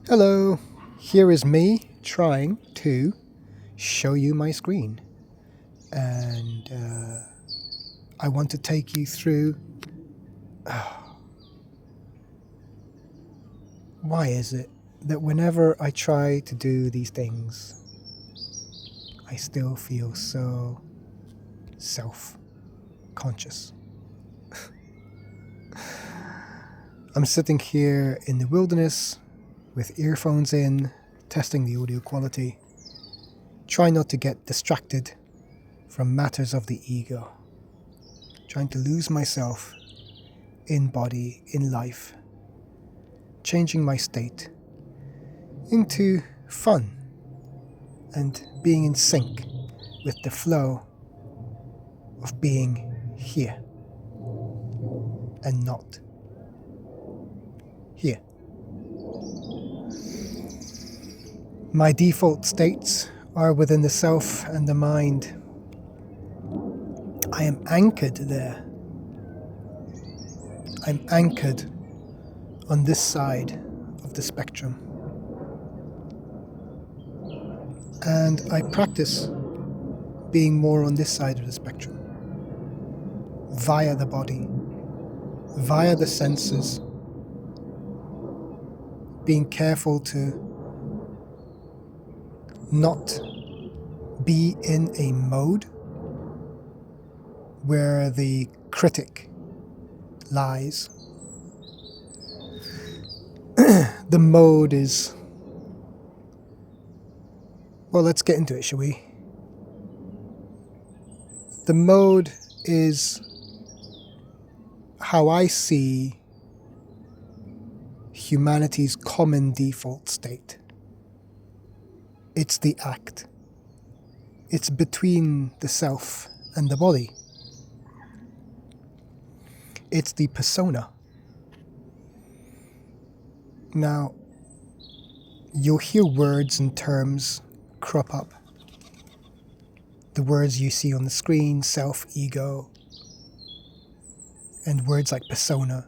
Hello, here is me trying to show you my screen, and I want to take you through why is it that whenever I try to do these things, I still feel so self-conscious. I'm sitting here in the wilderness with earphones in, testing the audio quality, trying not to get distracted from matters of the ego, trying to lose myself in body, in life, changing my state into fun and being in sync with the flow of being here and not here. My default states are within the self and the mind. I am anchored there. I'm anchored on this side of the spectrum. And I practice being more on this side of the spectrum, via the body, via the senses, being careful to not be in a mode where the critic lies. The mode is, well, let's get into it, shall we? The mode is how I see humanity's common default state. It's the act. It's between the self and the body. It's the persona. Now, you'll hear words and terms crop up. The words you see on the screen, self, ego, and words like persona.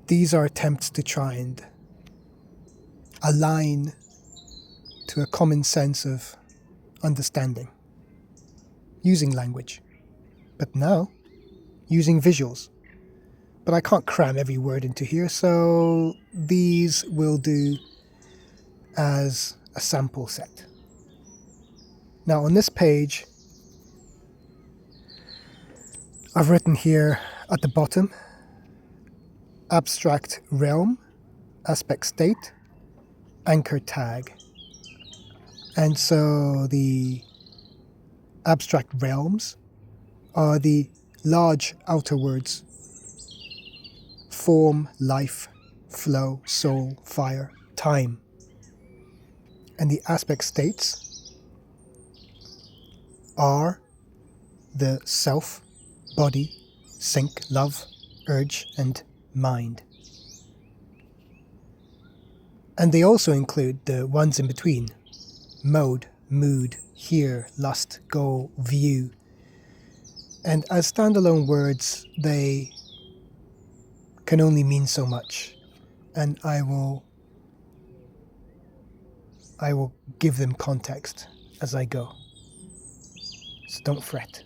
These are attempts to try and align to a common sense of understanding, using language, but now using visuals. But I can't cram every word into here, so these will do as a sample set. Now on this page, I've written here at the bottom, abstract realm, aspect state, anchor tag. And so the abstract realms are the large outer words: form, life, flow, soul, fire, time. And the aspect states are the self, body, sync, love, urge, and mind. And they also include the ones in between: mode, mood, hear, lust, goal, view. And as standalone words, they can only mean so much, and I will give them context as I go. So don't fret.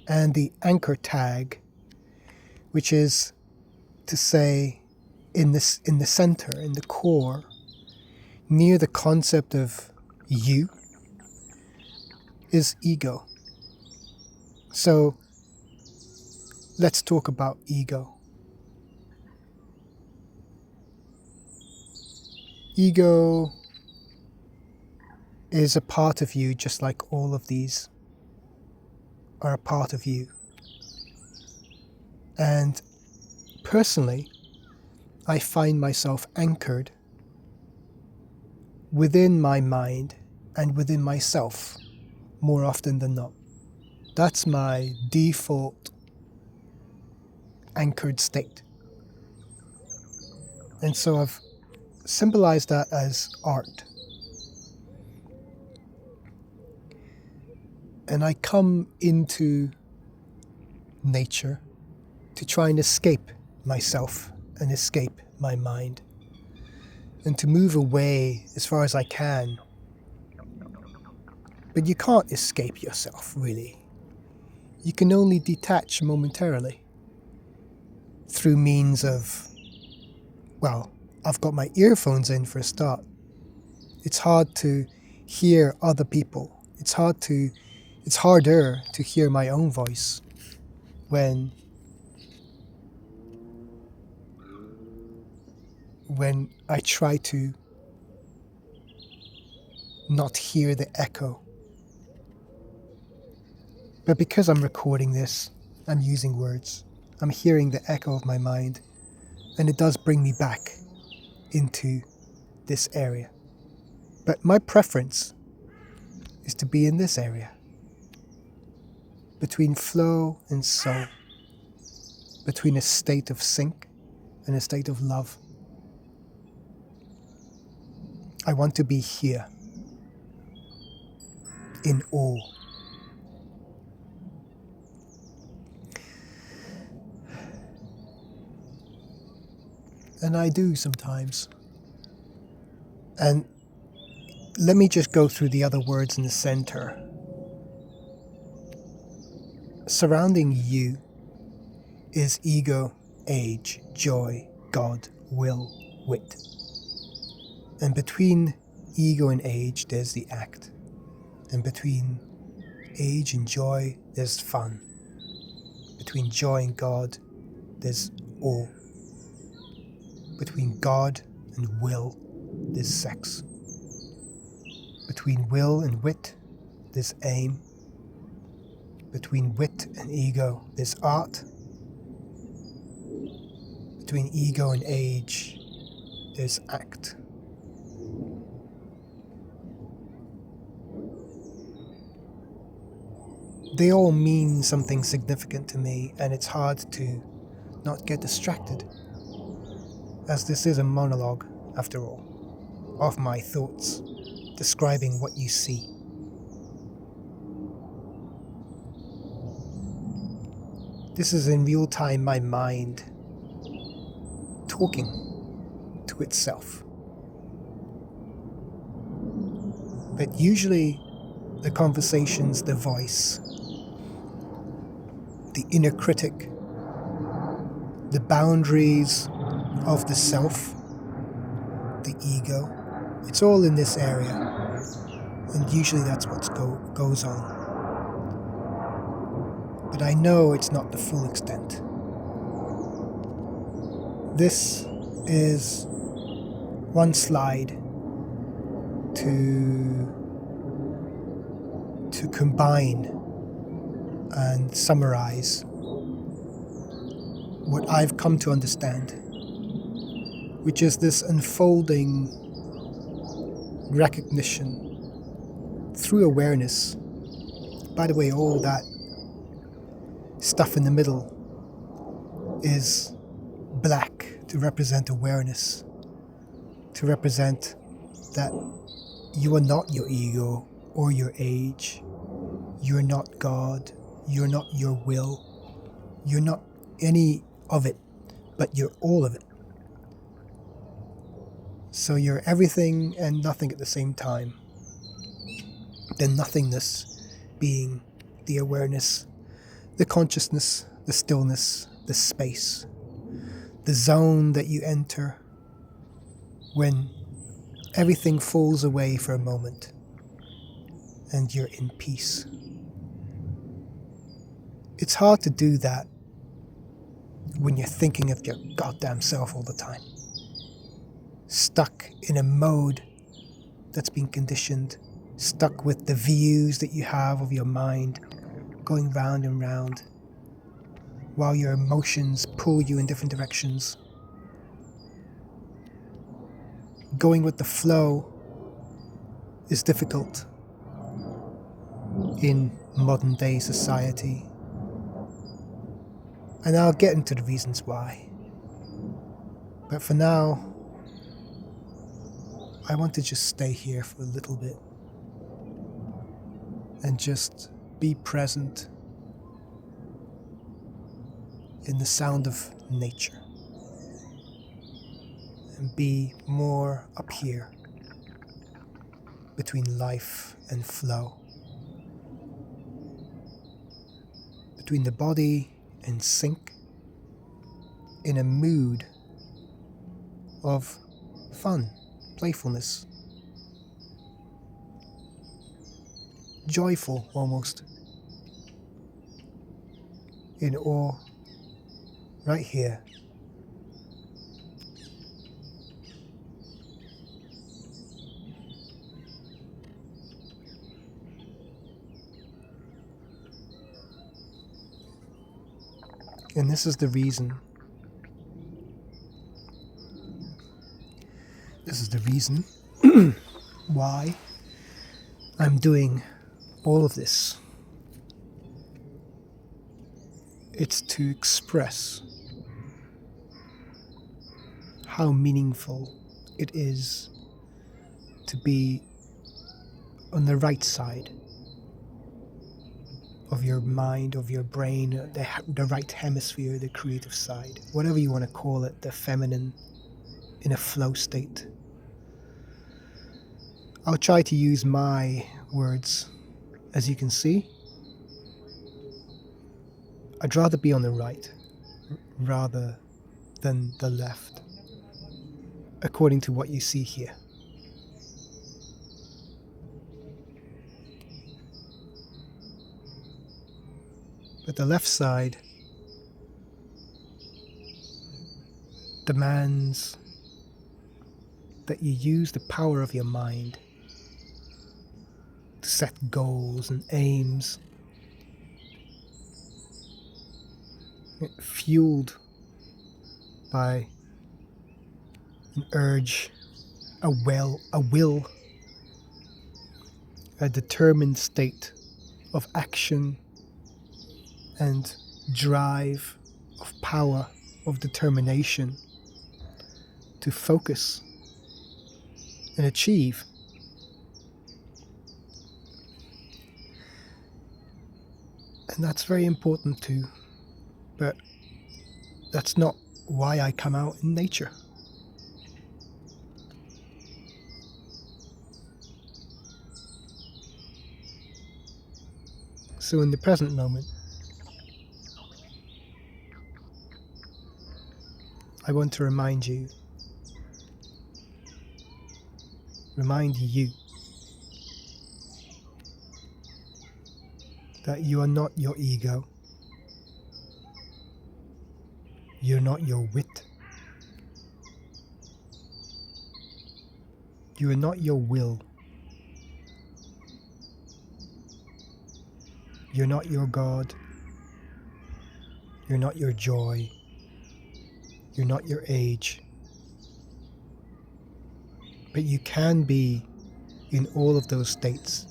And the anchor tag, which is to say in the center, in the core, near the concept of you, is ego. So let's talk about ego. Ego is a part of you, just like all of these are a part of you. And personally, I find myself anchored within my mind and within myself more often than not. That's my default anchored state. And so I've symbolized that as art. And I come into nature to try and escape myself and escape my mind. and to move away as far as I can. But you can't escape yourself, really. You can only detach momentarily through means of, well, I've got my earphones in for a start. It's hard to hear other people. It's harder to hear my own voice when I try to not hear the echo. But because I'm recording this, I'm using words. I'm hearing the echo of my mind, and it does bring me back into this area. But my preference is to be in this area, between flow and soul, between a state of sync and a state of love. I want to be here, in awe. And I do sometimes. And let me just go through the other words in the center. Surrounding you is ego, age, joy, God, will, wit. And between ego and age, there's the act. And between age and joy, there's fun. Between joy and God, there's awe. Between God and will, there's sex. Between will and wit, there's aim. Between wit and ego, there's art. Between ego and age, there's act. They all mean something significant to me, and it's hard to not get distracted, as this is a monologue, after all, of my thoughts, describing what you see. This is in real time my mind talking to itself. But usually the conversations, the voice, the inner critic, the boundaries of the self, the ego, it's all in this area. And usually that's what goes on. But I know it's not the full extent. This is one slide to combine and summarize what I've come to understand, which is this unfolding recognition through awareness. By the way, all that stuff in the middle is black to represent awareness, to represent that you are not your ego or your age. You're not God. You're not your will. You're not any of it, but you're all of it. So you're everything and nothing at the same time. The nothingness being the awareness, the consciousness, the stillness, the space, the zone that you enter when everything falls away for a moment and you're in peace. It's hard to do that when you're thinking of your goddamn self all the time. Stuck in a mode that's been conditioned, stuck with the views that you have of your mind, going round and round, while your emotions pull you in different directions. Going with the flow is difficult in modern day society. And I'll get into the reasons why. But for now, I want to just stay here for a little bit and just be present in the sound of nature and be more up here between life and flow, between the body and sync, in a mood of fun, playfulness, joyful almost, in awe, right here. And this is the reason. This is the reason why I'm doing all of this. It's to express how meaningful it is to be on the right side of your mind, of your brain, the right hemisphere, the creative side, whatever you want to call it, the feminine, in a flow state. I'll try to use my words. As you can see, I'd rather be on the right rather than the left, according to what you see here. But the left side demands that you use the power of your mind to set goals and aims, fueled by an urge, a will, a determined state of action and drive, of power, of determination to focus and achieve. And that's very important too, but that's not why I come out in nature. So in the present moment, I want to remind you that you are not your ego, you're not your wit, you are not your will, you're not your God, you're not your joy, you're not your age, but you can be in all of those states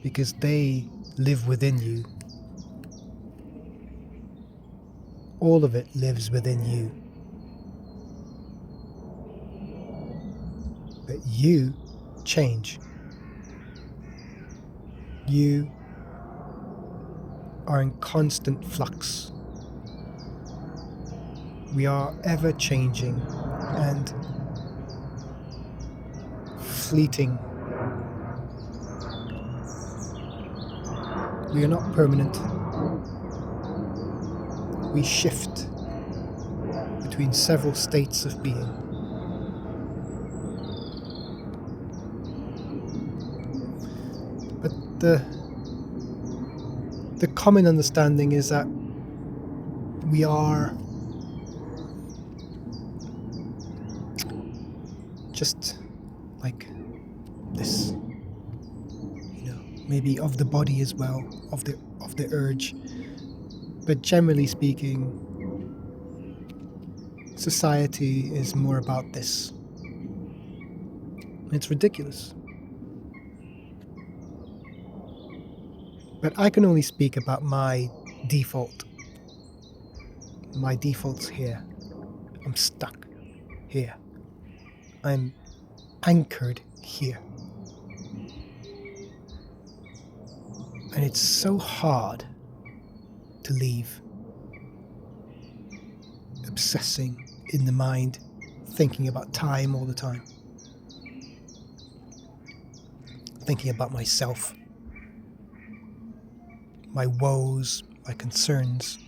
because they live within you. All of it lives within you. But you change. You are in constant flux. We are ever changing and fleeting. We are not permanent. We shift between several states of being. But the common understanding is that we are just like this, maybe of the body as well, of the urge. But generally speaking, society is more about this. It's ridiculous. But I can only speak about my default. My default's here. I'm stuck here. I'm anchored here. And it's so hard to leave. Obsessing in the mind, thinking about time all the time, thinking about myself, my woes, my concerns.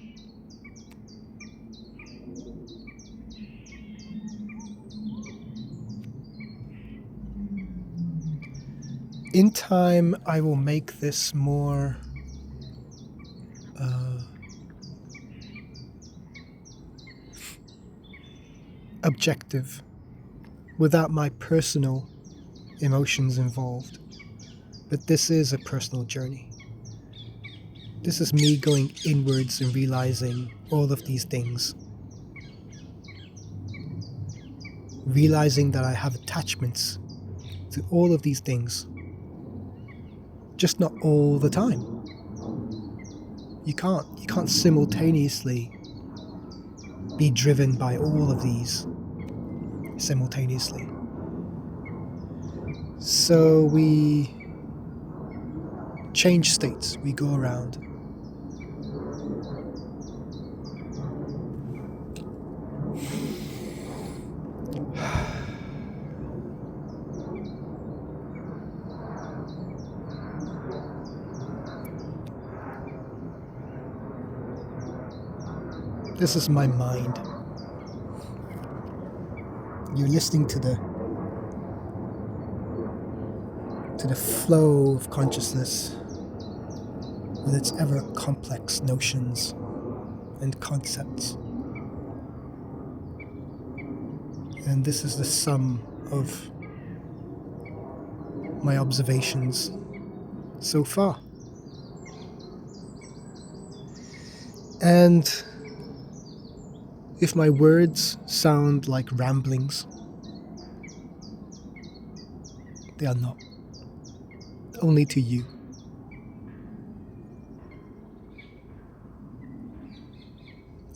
In time, I will make this more objective, without my personal emotions involved. But this is a personal journey. This is me going inwards and realizing all of these things. Realizing that I have attachments to all of these things. Just not all the time. You can't simultaneously be driven by all of these simultaneously. So we change states, we go around. This is my mind. You're listening to the flow of consciousness with its ever complex notions and concepts. And this is the sum of my observations so far. And if my words sound like ramblings, they are not. Only to you.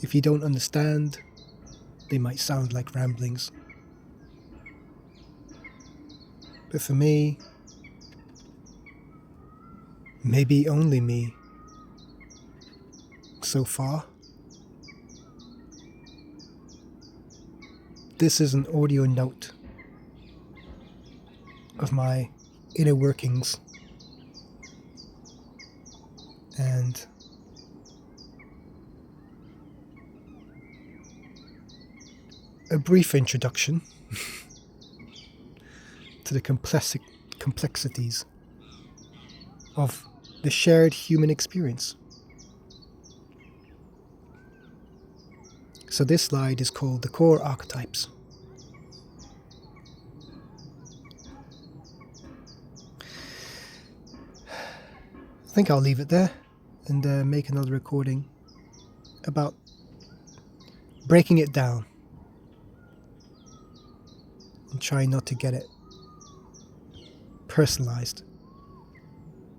If you don't understand, they might sound like ramblings. But for me, maybe only me, so far, this is an audio note of my inner workings and a brief introduction to the complexities of the shared human experience. So this slide is called the core archetypes. I think I'll leave it there and make another recording about breaking it down and trying not to get it personalized.